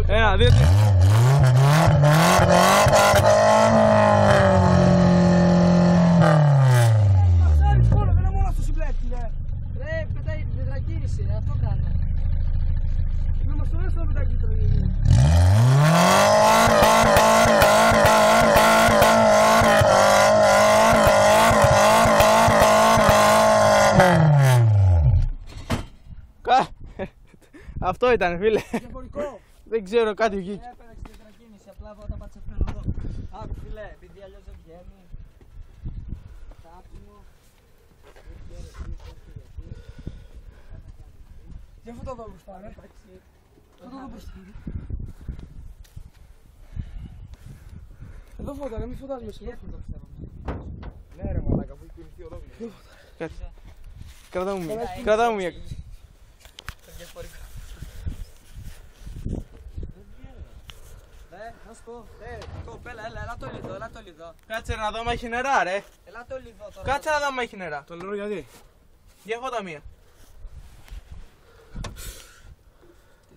Ένα, δύο, τρία. Μασάρις μόνο, δεν είναι μόνο στο συμπλέκτη, ρε. Πετάει την τετρακίνηση, ρε, αυτό κάνω. Να μας το λες να πετάει την τετρακίνηση. Αυτό ήταν, φίλε. Διαφορικό. Δεν ξέρω, κάτι βγήκε. Έπαιρνε την τετρακίνηση, απλά όταν πάτησε φρένο εδώ. Άκου φίλε, επειδή αλλιώς δεν βγαίνει. Τάπιμο. Για αυτό το δω μπροστά, ρε. Αυτό το δω μπροστά. Εδώ φώτα, μη φωτάς μέσα. Ναι ρε μαλάκα, που έχει κινηθεί ο δόγλος. Κρατά μου μία. Διαφορικό. Να σου πω, κοπέλα, έλα το λιδό, έλα το λιδό. Κάτσε να δω άμα έχει νερά, ρε. Έλα το λιδό τώρα. Κάτσε να δω άμα έχει νερά. Το λέω γιατί. Για φώτα μία.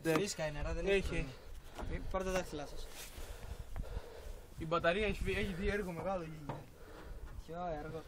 Φρίσκα είναι, νερά δεν έχει. Πάρτε τα δάχτυλά σας. Η μπαταρία έχει δει έργο μεγάλο. Ποιο έργο.